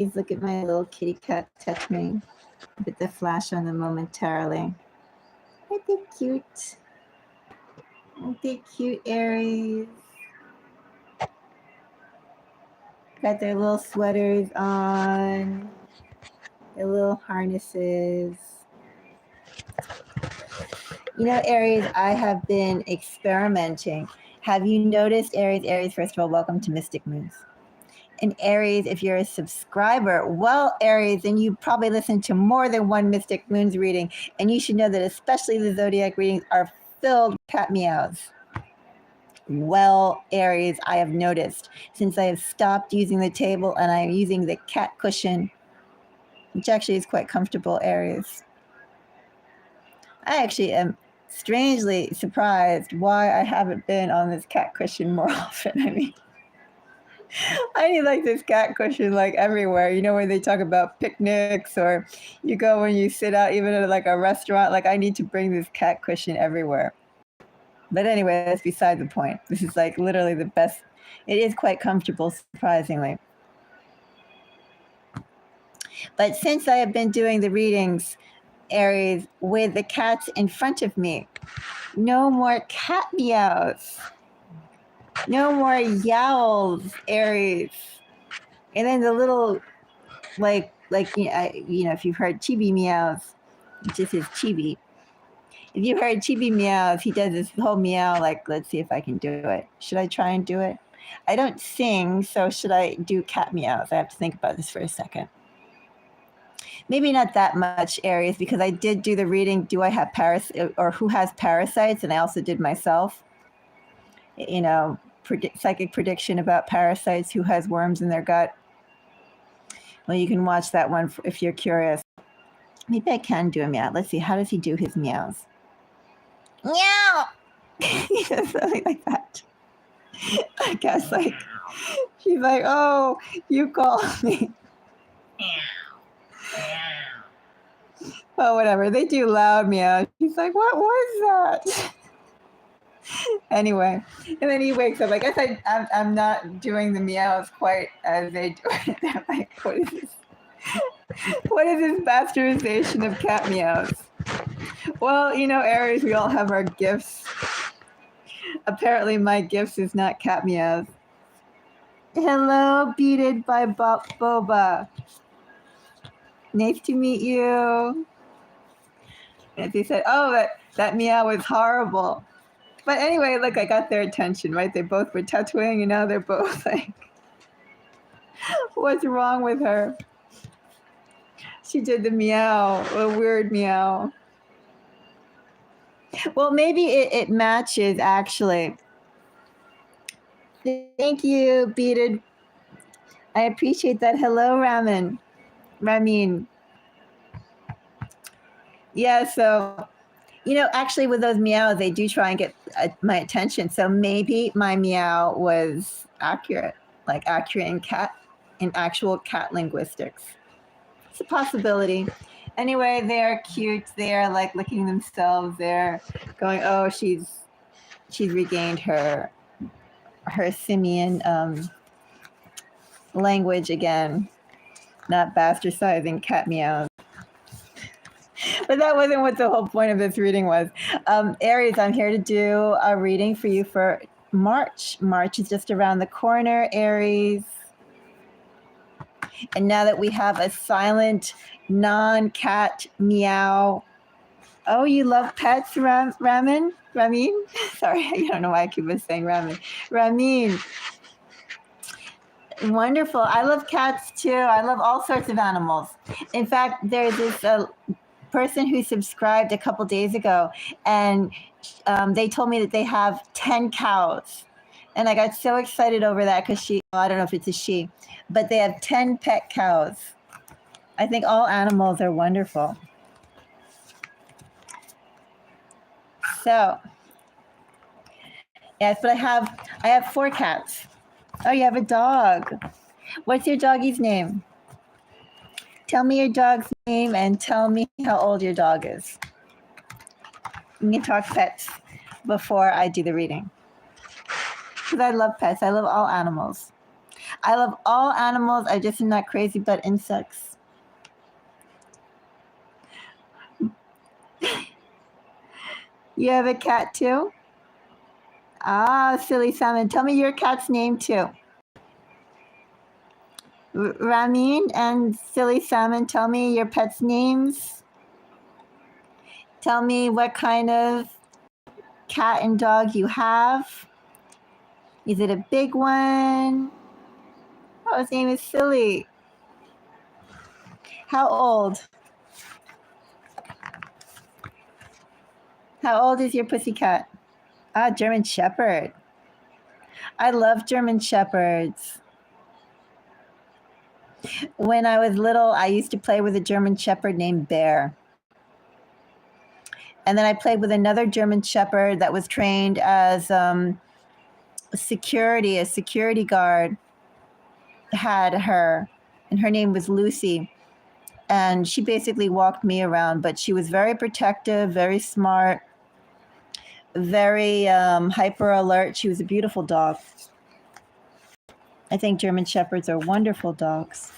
Please look at my little kitty cat tattooing. Put the flash on them momentarily. Aren't they cute? Aren't they cute, Aries? Got their little sweaters on, their little harnesses. You know, Aries, I have been experimenting. Have you noticed, Aries, first of all, welcome to Mystic Moons. And Aries, if you're a subscriber, well, Aries, then you probably listen to more than one Mystic Moons reading. And you should know that especially the Zodiac readings are filled with cat meows. Well, Aries, I have noticed since I have stopped using the table and I'm using the cat cushion, which actually is quite comfortable, Aries. I actually am strangely surprised why I haven't been on this cat cushion more often. I mean, I need like this cat cushion like everywhere. You know, when they talk about picnics or you go when you sit out even at like a restaurant, like I need to bring this cat cushion everywhere. But anyway, that's beside the point. This is like literally the best. It is quite comfortable, surprisingly. But since I have been doing the readings, Aries, with the cats in front of me, no more cat meows. No more yowls, Aries. And then the little, like you know, if you've heard chibi meows, it just is chibi. If you heard chibi meows, he does this whole meow, like, let's see if I can do it. Should I try and do it? I don't sing, so should I do cat meows? I have to think about this for a second. Maybe not that much, Aries, because I did do the reading, do I have or who has parasites? And I also did myself, you know, psychic prediction about parasites, who has worms in their gut. Well, you can watch that one if you're curious. Maybe I can do a meow. Let's see, how does he do his meows? Meow! He does something like that. I guess like, she's like, oh, you called me. Oh, whatever. They do loud meows. She's like, what was that? Anyway, and then he wakes up. I guess I'm not doing the meows quite as they do it. They're like, what is this? What is this bastardization of cat meows? Well, you know, Aries, we all have our gifts. Apparently my gifts is not cat meows. Hello, Beaded by Boba. Nice to meet you. And they said, oh, that meow was horrible. But anyway, look, I got their attention, right? They both were tattooing, and now they're both like, what's wrong with her? She did the meow, a weird meow. Well, maybe it matches, actually. Thank you, Beaded. I appreciate that. Hello, Ramin. Yeah, so, you know, actually with those meows, they do try and get my attention. So maybe my meow was accurate, like accurate in actual cat linguistics. It's a possibility. Anyway, they're cute. They're like licking themselves. They're going, oh, she's regained her simian language again, not bastardizing cat meows. But that wasn't what the whole point of this reading was. Aries, I'm here to do a reading for you for March. March is just around the corner, Aries. And now that we have a silent, non-cat meow. Oh, you love pets, Ramin? Sorry, I don't know why I keep saying Ramin. Wonderful. I love cats too. I love all sorts of animals. In fact, there's this person who subscribed a couple days ago, and they told me that they have 10 cows. And I got so excited over that because I don't know if it's a she, but they have 10 pet cows. I think all animals are wonderful. So, yes, but I have 4 cats. Oh, you have a dog. What's your doggy's name? Tell me your dog's name and tell me how old your dog is. We can talk pets before I do the reading. Because I love pets. I love all animals. I love all animals. I just am not crazy about insects. You have a cat too? Ah, silly salmon. Tell me your cat's name too. Ramin and silly salmon, tell me your pet's names. Tell me what kind of cat and dog you have. Is it a big one? Oh, his name is Silly. How old? How old is your pussycat? Ah, German Shepherd. I love German Shepherds. When I was little, I used to play with a German Shepherd named Bear. And then I played with another German Shepherd that was trained as a security guard had her, and her name was Lucy. And she basically walked me around, but she was very protective, very smart, very hyper alert. She was a beautiful dog. I think German Shepherds are wonderful dogs.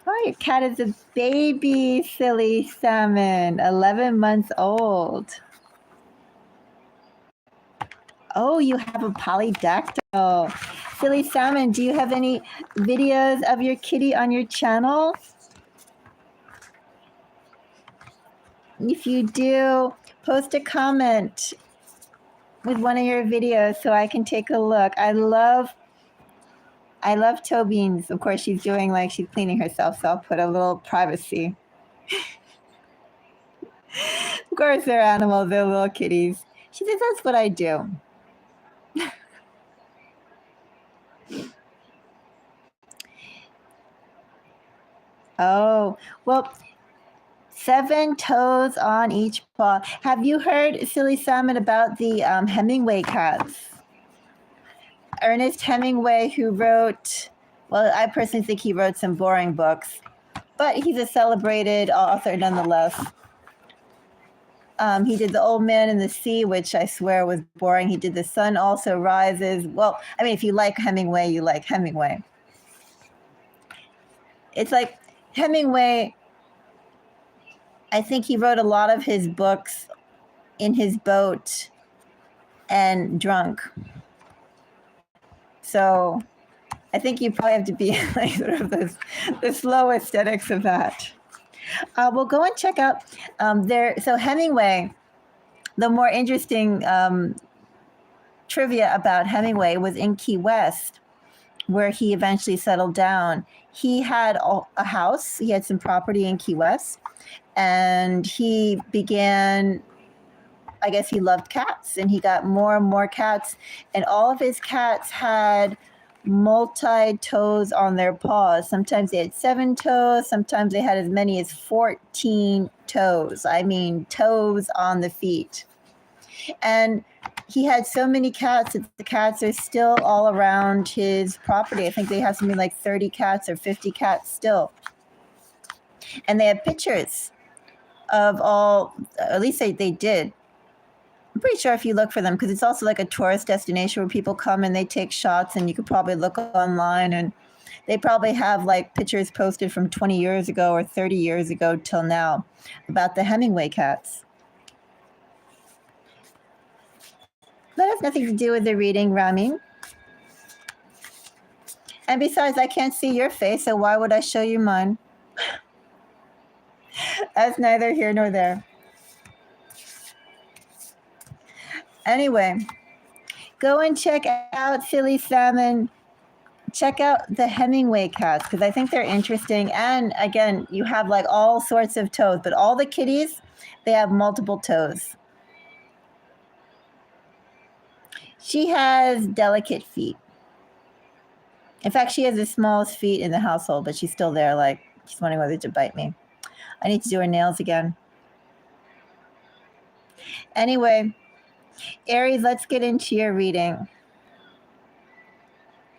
Oh, your cat is a baby, silly salmon, 11 months old. Oh, you have a polydactyl. Silly salmon, do you have any videos of your kitty on your channel? If you do, post a comment with one of your videos so I can take a look. I love toe beans. Of course, she's doing like she's cleaning herself, so I'll put a little privacy. Of course, they're animals, they're little kitties. She says, that's what I do. Oh, well, 7 toes on each paw. Have you heard, Silly Salmon, about the Hemingway cats? Ernest Hemingway, who wrote, well, I personally think he wrote some boring books, but he's a celebrated author nonetheless. He did The Old Man and the Sea, which I swear was boring. He did The Sun Also Rises. Well, I mean, if you like Hemingway, you like Hemingway. It's like Hemingway, I think he wrote a lot of his books in his boat and drunk. So I think you probably have to be like sort of the slow aesthetics of that. We'll go and check out there. So Hemingway, the more interesting trivia about Hemingway was in Key West, where he eventually settled down. He had a house. He had some property in Key West, and he began, I guess he loved cats, and he got more and more cats, and all of his cats had multi-toes on their paws. Sometimes they had 7 toes, sometimes they had as many as 14 toes. I mean, toes on the feet. And he had so many cats that the cats are still all around his property. I think they have something like 30 cats or 50 cats still. And they have pictures of all, at least they did. I'm pretty sure if you look for them, because it's also like a tourist destination where people come and they take shots, and you could probably look online, and they probably have like pictures posted from 20 years ago or 30 years ago till now about the Hemingway cats. That has nothing to do with the reading, Rami. And besides, I can't see your face, so why would I show you mine? That's neither here nor there. Anyway, go and check out Silly Salmon. Check out the Hemingway cats, because I think they're interesting. And again, you have like all sorts of toes, but all the kitties, they have multiple toes. She has delicate feet. In fact, she has the smallest feet in the household, but she's still there, like she's wondering whether to bite me. I need to do her nails again. Anyway, Aries, let's get into your reading.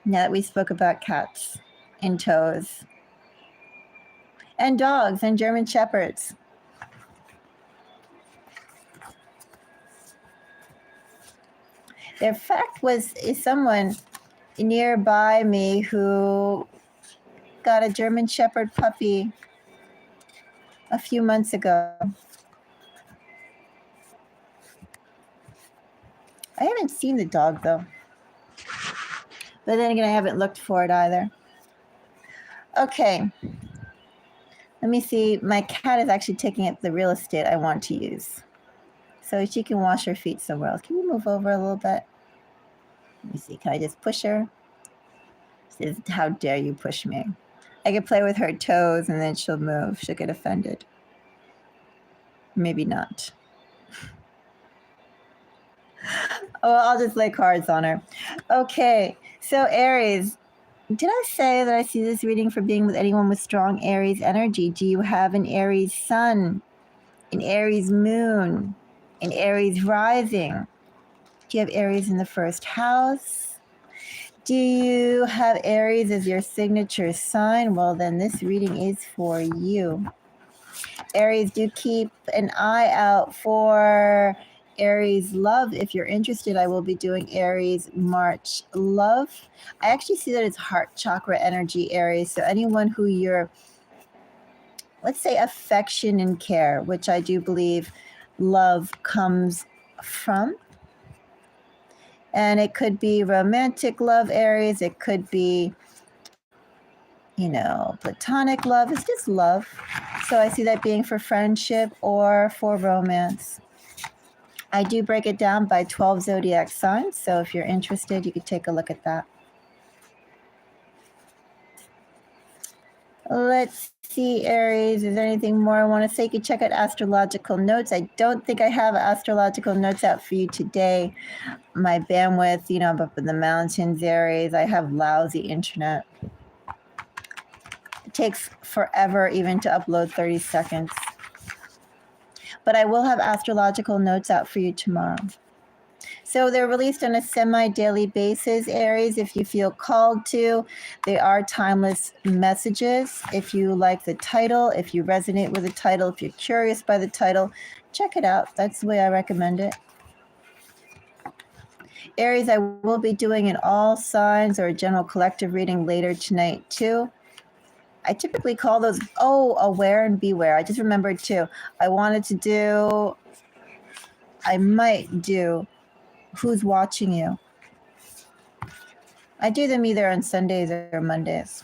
Now that we spoke about cats and toes and dogs and German Shepherds. The fact is someone nearby me who got a German Shepherd puppy a few months ago. I haven't seen the dog though. But then again, I haven't looked for it either. Okay. Let me see. My cat is actually taking up the real estate I want to use. So she can wash her feet somewhere else. Can you move over a little bit? Let me see. Can I just push her? Says, how dare you push me? I could play with her toes and then she'll move. She'll get offended. Maybe not. Oh, I'll just lay cards on her. Okay. So Aries, did I say that I see this reading for being with anyone with strong Aries energy? Do you have an Aries sun, an Aries moon, an Aries rising? Do you have Aries in the first house? Do you have Aries as your signature sign? Well, then this reading is for you. Aries, do keep an eye out for Aries love. If you're interested, I will be doing Aries March love. I actually see that it's heart chakra energy, Aries. So anyone who you're, let's say, affection and care, which I do believe love comes from. And it could be romantic love, Aries. It could be, platonic love. It's just love. So I see that being for friendship or for romance. I do break it down by 12 zodiac signs. So if you're interested, you could take a look at that. Let's see, Aries. Is there anything more I want to say? You can check out astrological notes. I don't think I have astrological notes out for you today. My bandwidth, I'm up in the mountains, Aries. I have lousy internet. It takes forever even to upload 30 seconds. But I will have astrological notes out for you tomorrow. So they're released on a semi-daily basis, Aries, if you feel called to. They are timeless messages. If you like the title, if you resonate with the title, if you're curious by the title, check it out. That's the way I recommend it. Aries, I will be doing an all signs or a general collective reading later tonight too. I typically call those, aware and beware. I just remembered too. I might do who's watching you. I do them either on Sundays or Mondays.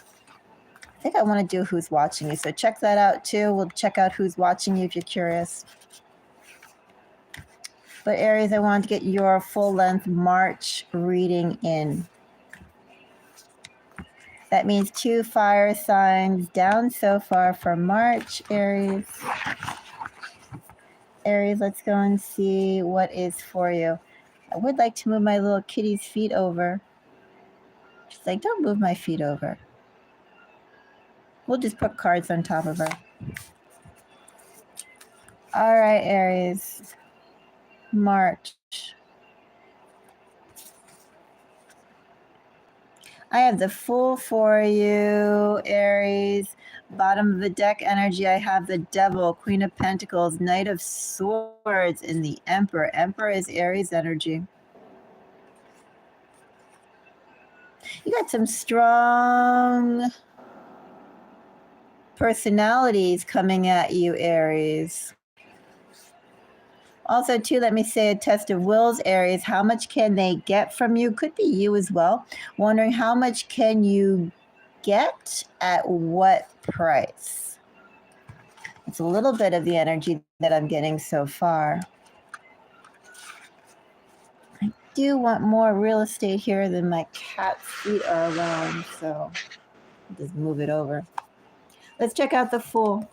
I think I want to do who's watching you. So check that out too. We'll check out who's watching you if you're curious. But Aries, I wanted to get your full length March reading in. That means 2 fire signs down so far for March, Aries. Aries, let's go and see what is for you. I would like to move my little kitty's feet over. She's like, don't move my feet over. We'll just put cards on top of her. All right, Aries. March. I have the Fool for you, Aries. Bottom of the deck energy, I have the Devil, Queen of Pentacles, Knight of Swords, and the Emperor. Emperor is Aries energy. You got some strong personalities coming at you, Aries. Also, too, let me say a test of wills, Aries. How much can they get from you? Could be you as well. Wondering how much can you get at what price? It's a little bit of the energy that I'm getting so far. I do want more real estate here than my cat's feet are around, so I'll just move it over. Let's check out the Fool.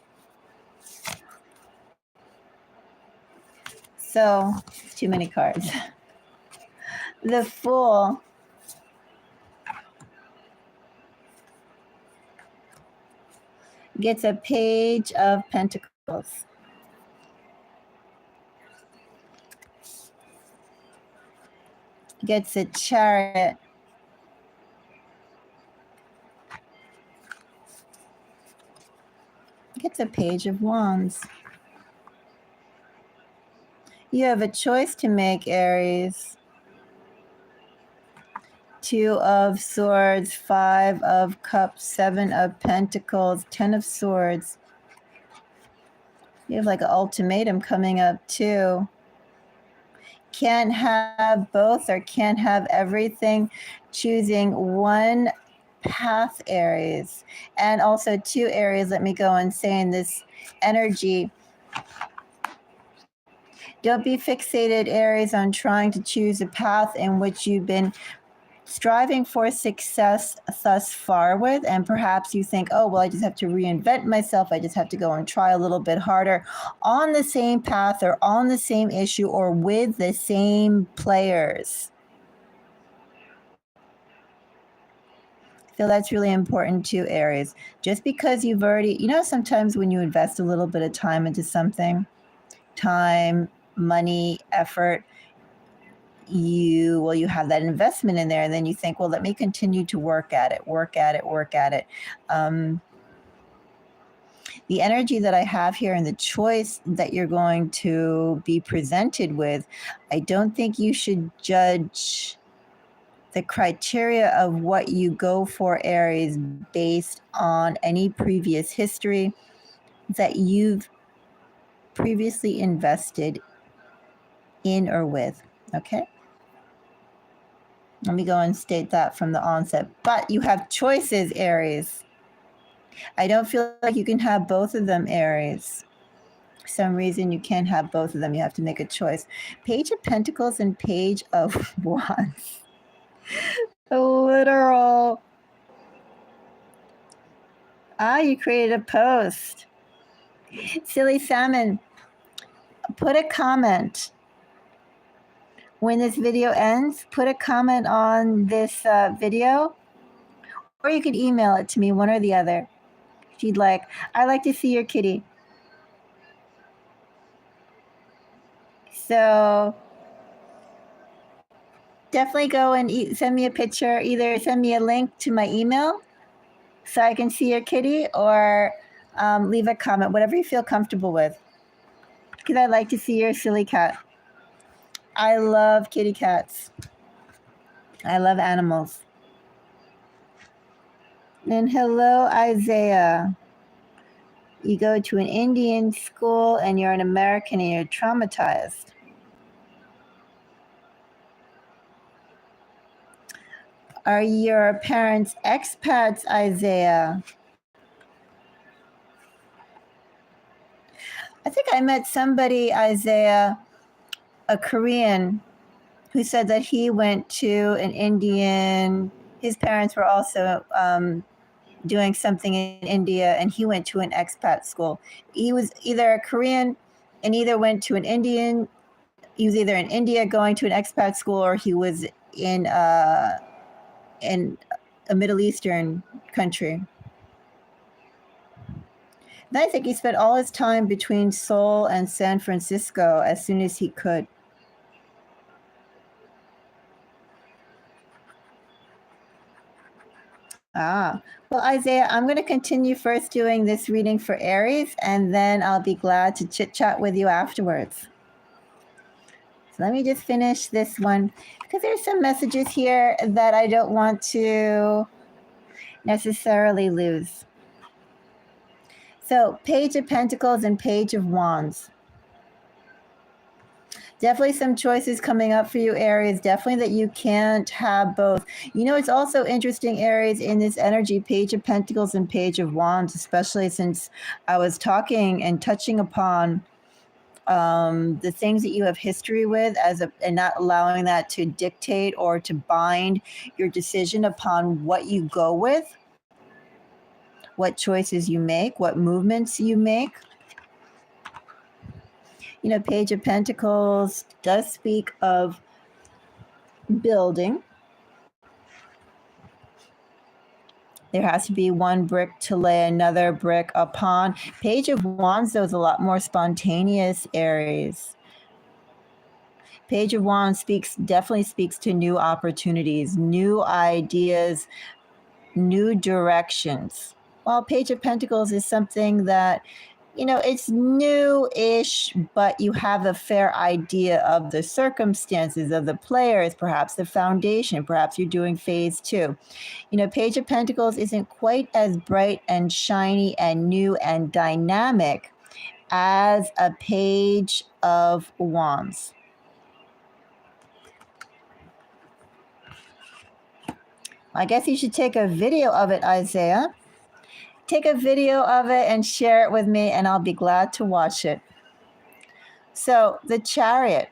So, too many cards. The Fool gets a Page of Pentacles. Gets a Chariot. Gets a Page of Wands. You have a choice to make, Aries. Two of Swords, Five of Cups, Seven of Pentacles, Ten of Swords. You have like an ultimatum coming up too. Can't have both or can't have everything. Choosing one path, Aries. And also two, Aries, let me go and say in this energy, don't be fixated, Aries, on trying to choose a path in which you've been striving for success thus far with, and perhaps you think, oh, well, I just have to reinvent myself. I just have to go and try a little bit harder on the same path or on the same issue or with the same players. I feel that's really important too, Aries. Just because you've already, sometimes when you invest a little bit of time into something, time, money, effort, you have that investment in there, and then you think, well, let me continue to work at it. The energy that I have here and the choice that you're going to be presented with, I don't think you should judge the criteria of what you go for, Aries, based on any previous history that you've previously invested in or with, okay? Let me go and state that from the onset. But you have choices, Aries. I don't feel like you can have both of them, Aries. For some reason, you can't have both of them. You have to make a choice. Page of Pentacles and Page of Wands. Literal. You created a post. Silly Salmon, put a comment. When this video ends, put a comment on this video, or you could email it to me, one or the other. If you'd like, I'd like to see your kitty. So definitely go and send me a picture, either send me a link to my email so I can see your kitty, or leave a comment, whatever you feel comfortable with, because I'd like to see your silly cat. I love kitty cats. I love animals. And hello, Isaiah. You go to an Indian school and you're an American and you're traumatized. Are your parents expats, Isaiah? I think I met somebody, Isaiah, a Korean, who said that he went to an Indian, his parents were also doing something in India, and he went to an expat school. He was either a Korean and either went to an Indian, he was either in India going to an expat school, or he was in a Middle Eastern country. And I think he spent all his time between Seoul and San Francisco as soon as he could. Well, Isaiah, I'm going to continue first doing this reading for Aries, and then I'll be glad to chit-chat with you afterwards. So let me just finish this one, because there's some messages here that I don't want to necessarily lose. So, Page of Pentacles and Page of Wands. Definitely some choices coming up for you, Aries. Definitely that you can't have both. It's also interesting, Aries, in this energy, Page of Pentacles and Page of Wands, especially since I was talking and touching upon the things that you have history with, and not allowing that to dictate or to bind your decision upon what you go with, what choices you make, what movements you make. Page of Pentacles does speak of building. There has to be one brick to lay another brick upon. Page of Wands, though, is a lot more spontaneous, Aries. Page of Wands definitely speaks to new opportunities, new ideas, new directions. While Page of Pentacles is something that it's new-ish, but you have a fair idea of the circumstances of the players, perhaps the foundation, perhaps you're doing phase 2. Page of Pentacles isn't quite as bright and shiny and new and dynamic as a Page of Wands. I guess you should take a video of it, Isaiah. Take a video of it and share it with me, and I'll be glad to watch it. So, the Chariot.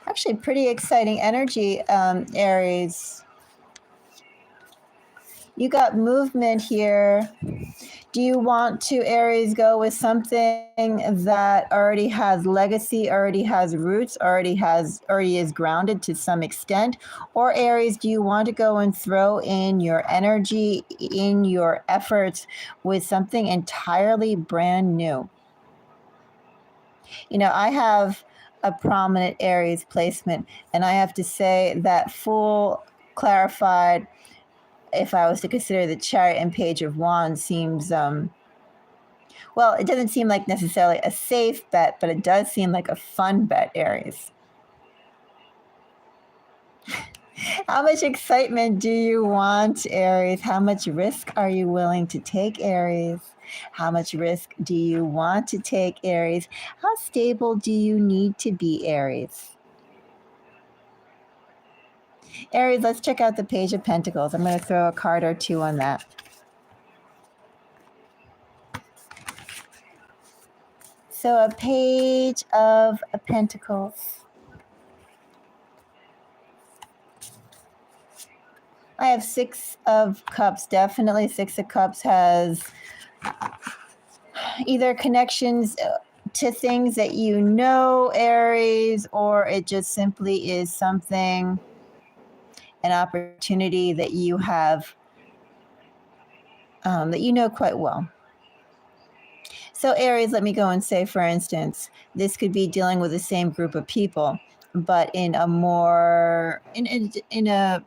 Actually, pretty exciting energy, Aries. You got movement here. Do you want to, Aries, go with something that already has legacy, already has roots, already is grounded to some extent? Or Aries, do you want to go and throw in your energy, in your efforts with something entirely brand new? I have a prominent Aries placement, and I have to say that full clarified, if I was to consider the Chariot and Page of Wands, seems well, it doesn't seem like necessarily a safe bet, but it does seem like a fun bet, Aries. How much excitement do you want, Aries? How much risk are you willing to take, Aries? How much risk do you want to take, Aries? How stable do you need to be, Aries? Aries, let's check out the Page of Pentacles. I'm going to throw a card or two on that. So a Page of Pentacles. I have 6 of Cups. Definitely 6 of Cups has either connections to things that Aries, or it just simply is something, an opportunity that you have, that you know quite well. So Aries, let me go and say, for instance, this could be dealing with the same group of people, but in a more, in a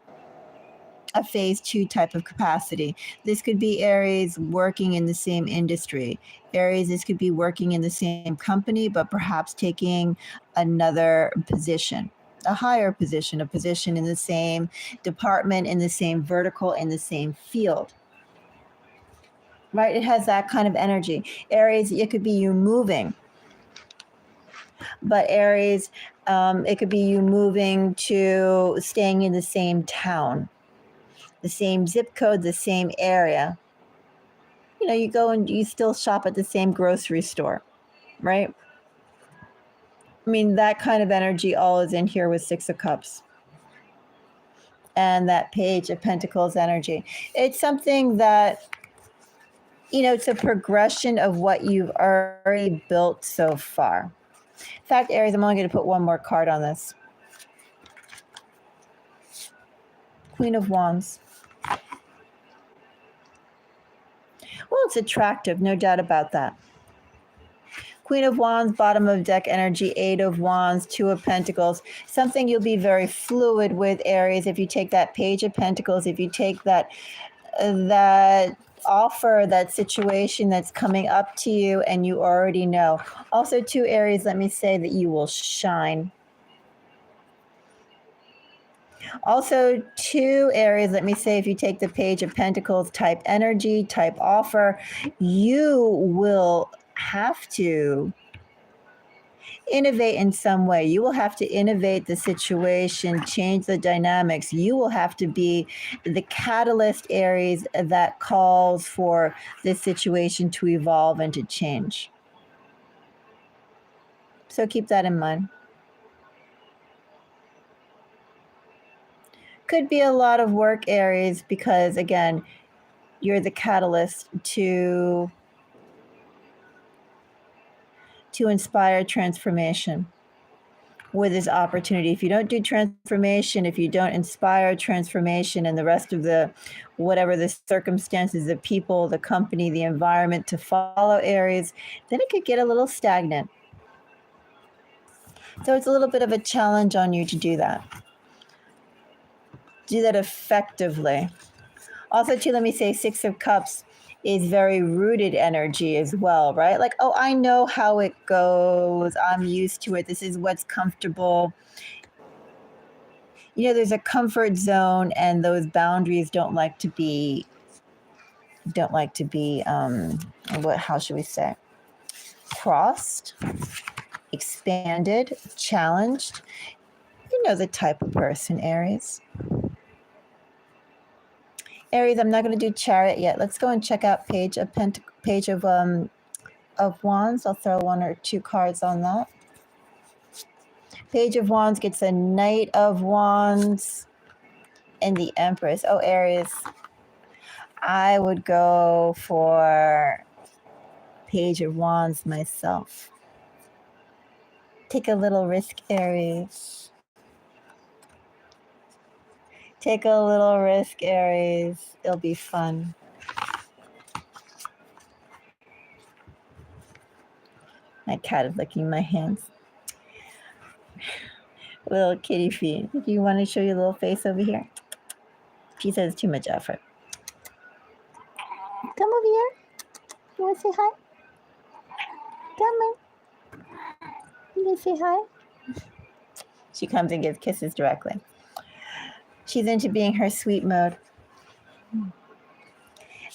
phase 2 type of capacity. This could be Aries working in the same industry. Aries, this could be working in the same company, but perhaps taking another position, a higher position, a position in the same department, in the same vertical, in the same field. Right? It has that kind of energy. Aries, it could be you moving. But Aries, it could be you moving to staying in the same town, the same zip code, the same area. You go and you still shop at the same grocery store, right? I mean, that kind of energy all is in here with 6 of Cups. And that Page of Pentacles energy. It's something that, it's a progression of what you've already built so far. In fact, Aries, I'm only going to put one more card on this. Queen of Wands. Well, it's attractive, no doubt about that. Queen of Wands, bottom of deck energy, 8 of Wands, 2 of Pentacles. Something you'll be very fluid with, Aries, if you take that Page of Pentacles, if you take that offer, that situation that's coming up to you and you already know. Also, too, Aries, let me say that you will shine. Also, 2 Aries, let me say, if you take the Page of Pentacles type energy, type offer, you will have to innovate in some way. You will have to innovate the situation, change the dynamics. You will have to be the catalyst, Aries, that calls for this situation to evolve and to change. So keep that in mind. Could be a lot of work, Aries, because again, you're the catalyst to inspire transformation with this opportunity. If you don't do transformation, if you don't inspire transformation and the rest of the, whatever the circumstances, the people, the company, the environment to follow, Aries, then it could get a little stagnant. So it's a little bit of a challenge on you to do that. Do that effectively. Also, too, let me say 6 of Cups. is very rooted energy as well, right? Like, oh, I know how it goes. I'm used to it. This is what's comfortable. You know, there's a comfort zone, and those boundaries don't like to be what, how should we say, crossed, expanded, challenged. You know the type of person, Aries. Aries, I'm not going to do Chariot yet. Let's go and check out Page of Wands. I'll throw one or two cards on that. Page of Wands gets a Knight of Wands and the Empress. Oh, Aries, I would go for Page of Wands myself. Take a little risk, Aries. Take a little risk, Aries. It'll be fun. My cat is licking my hands. Little kitty feet. Do you want to show your little face over here? She says too much effort. Come over here. You want to say hi? Come on. You want to say hi? She comes and gives kisses directly. She's into being her sweet mode.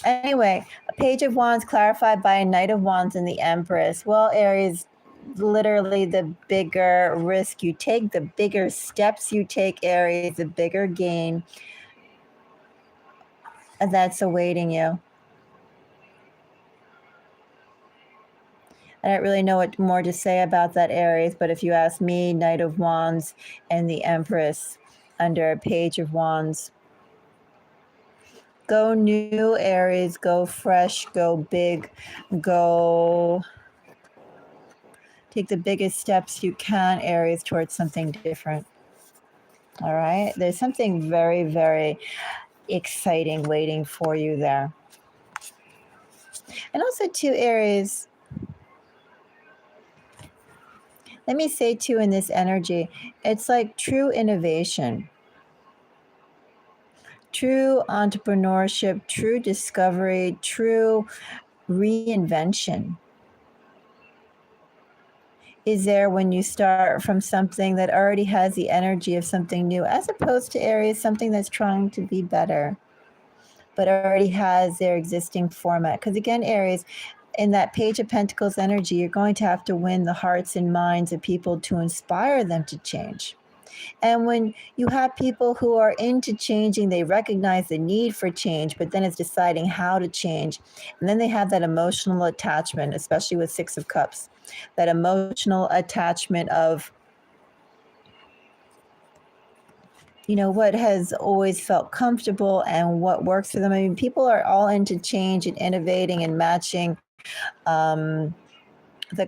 Anyway, a Page of Wands clarified by a Knight of Wands and the Empress. Well, Aries, literally the bigger risk you take, the bigger steps you take, Aries, the bigger gain that's awaiting you. I don't really know what more to say about that, Aries, but if you ask me, Knight of Wands and the Empress under a Page of Wands. Go new, Aries. Go fresh. Go big. Go take the biggest steps you can, Aries, towards something different. All right? There's something very, very exciting waiting for you there. And also, too, Aries, let me say, too, in this energy, it's like true innovation, true entrepreneurship, true discovery, true reinvention is there when you start from something that already has the energy of something new, as opposed to Aries, something that's trying to be better, but already has their existing format. Because again, Aries, in that Page of Pentacles energy, you're going to have to win the hearts and minds of people to inspire them to change. And when you have people who are into changing, they recognize the need for change, but then it's deciding how to change. And then they have that emotional attachment, especially with Six of Cups, that emotional attachment of, you know, what has always felt comfortable and what works for them. I mean, people are all into change and innovating and matching the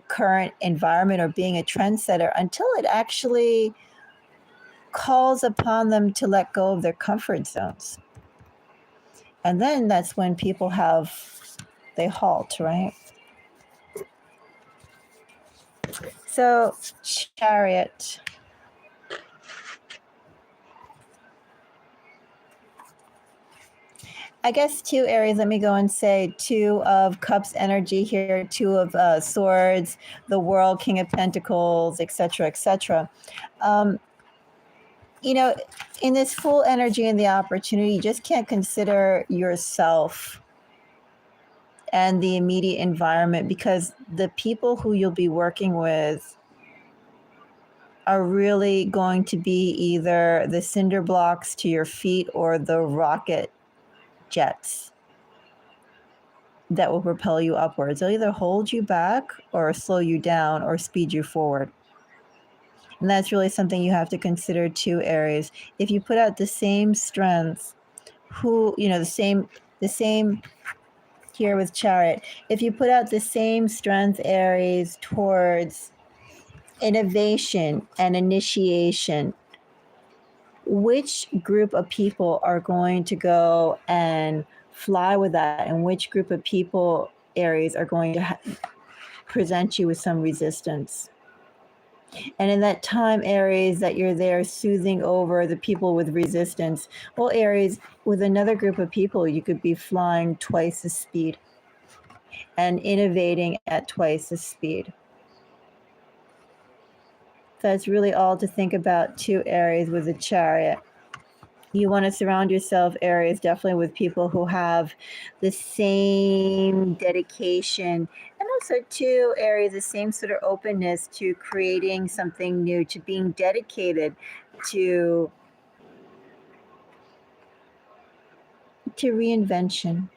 current environment or being a trendsetter until it actually calls upon them to let go of their comfort zones. And then that's when people they halt, right? So, Chariot. I guess two Aries, let me go and say Two of Cups energy here, Two of Swords, the World, King of Pentacles, etc., etc. You know, in this full energy and the opportunity, you just can't consider yourself and the immediate environment, because the people who you'll be working with are really going to be either the cinder blocks to your feet or the rocket jets that will propel you upwards. They'll either hold you back or slow you down or speed you forward. And that's really something you have to consider too, Aries. If you put out the same strength, the same here with Chariot, if you put out the same strength, Aries, towards innovation and initiation, which group of people are going to go and fly with that, and which group of people, Aries, are going to present you with some resistance? And in that time, Aries, that you're there soothing over the people with resistance, well, Aries, with another group of people, you could be flying twice the speed. and innovating at twice the speed. So that's really all to think about, too, Aries, with the Chariot. You want to surround yourself, Aries, definitely with people who have the same dedication, and also, too, Aries, the same sort of openness to creating something new, to being dedicated to reinvention,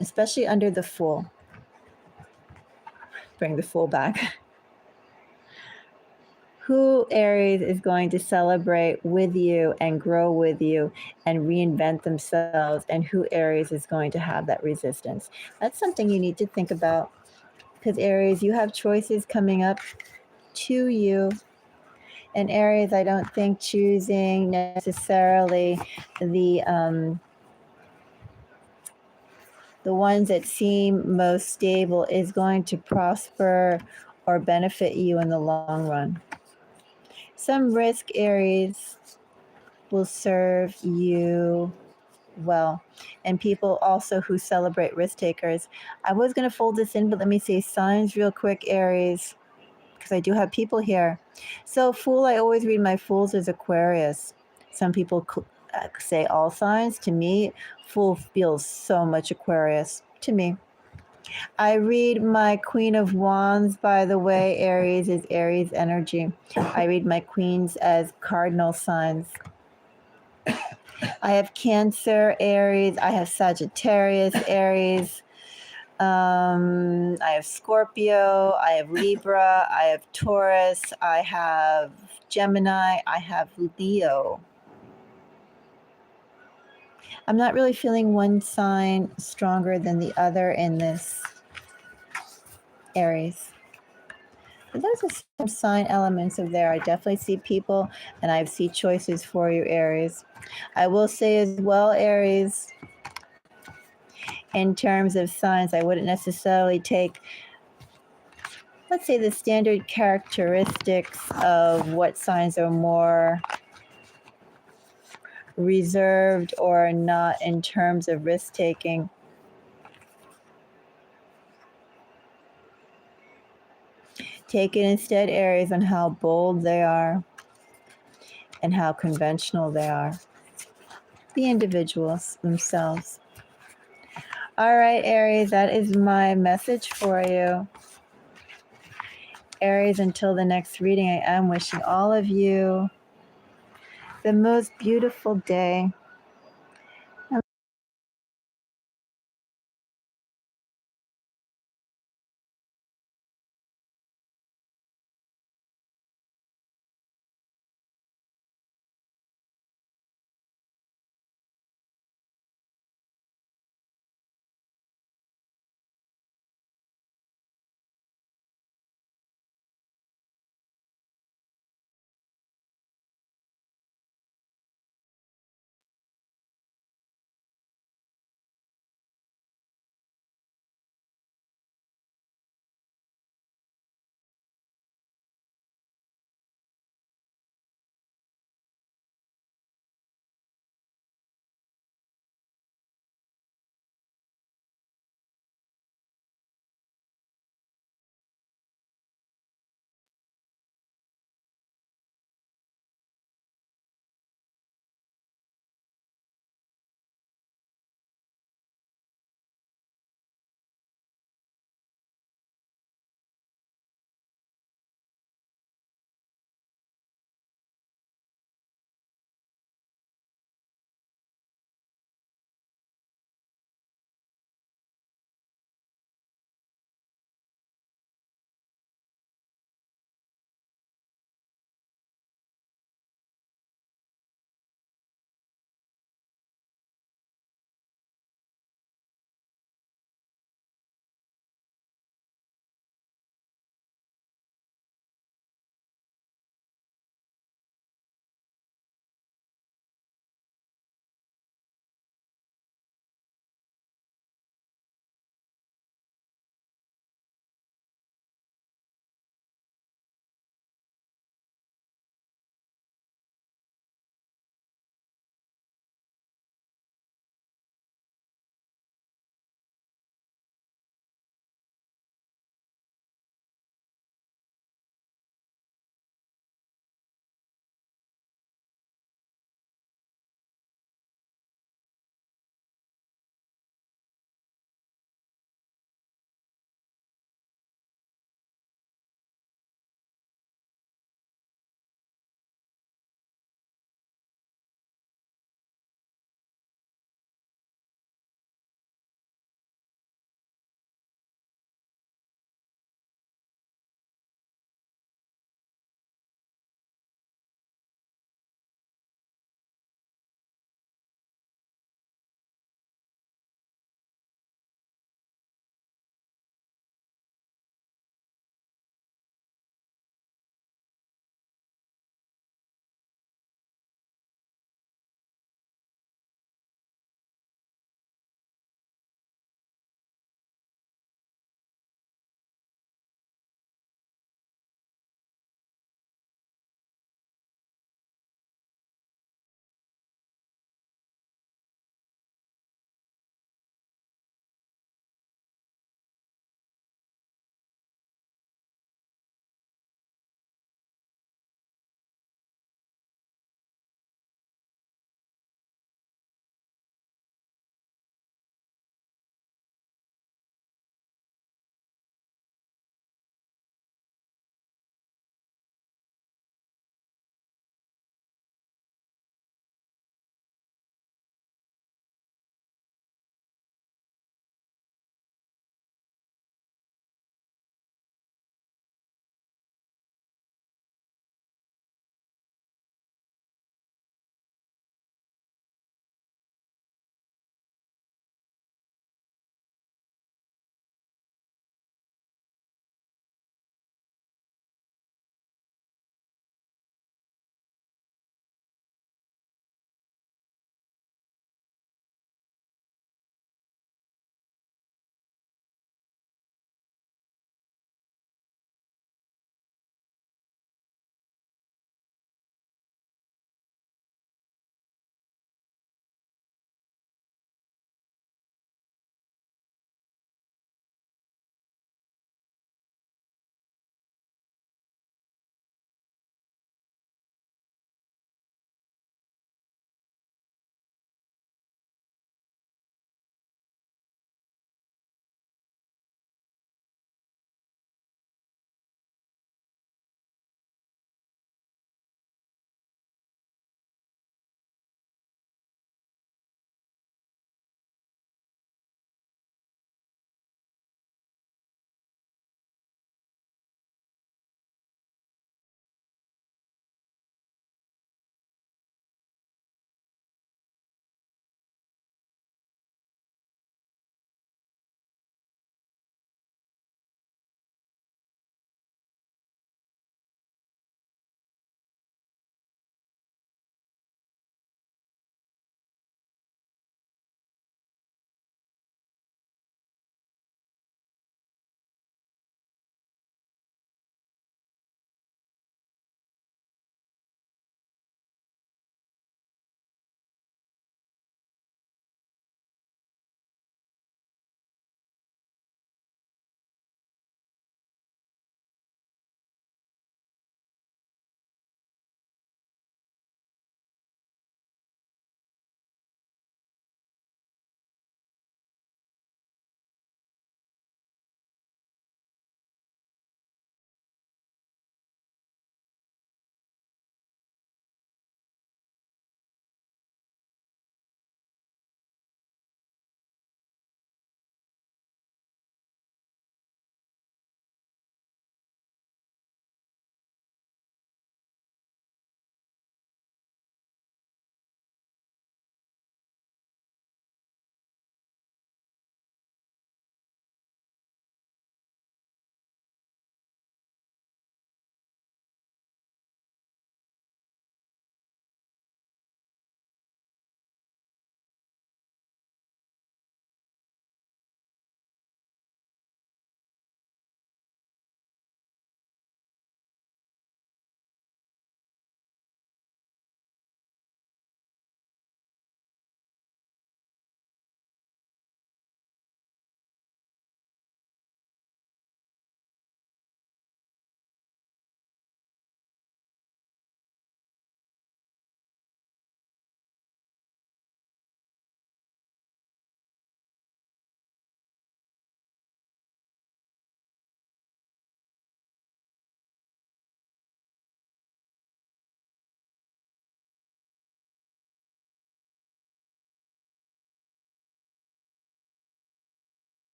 especially under the Fool. Bring the Fool back. Who, Aries, is going to celebrate with you and grow with you and reinvent themselves, and who, Aries, is going to have that resistance? That's something you need to think about, because, Aries, you have choices coming up to you. And, Aries, I don't think choosing necessarily the ones that seem most stable is going to prosper or benefit you in the long run. Some risk, Aries, will serve you well. And people also who celebrate risk takers. I was going to fold this in, but let me say signs real quick, Aries, because I do have people here. So, Fool, I always read my Fools as Aquarius. Some people say all signs. To me, Fool feels so much Aquarius to me. I read my Queen of Wands, by the way. Aries is Aries energy. I read my Queens as cardinal signs. I have Cancer, Aries. I have Sagittarius, Aries. I have Scorpio. I have Libra. I have Taurus. I have Gemini. I have Leo. I'm not really feeling one sign stronger than the other in this, Aries. But those are some sign elements of there. I definitely see people, and I see choices for you, Aries. I will say as well, Aries, in terms of signs, I wouldn't necessarily take, let's say, the standard characteristics of what signs are more reserved or not in terms of risk taking. Take it instead, Aries, on how bold they are and how conventional they are. The individuals themselves. All right, Aries, that is my message for you. Aries, until the next reading, I am wishing all of you the most beautiful day.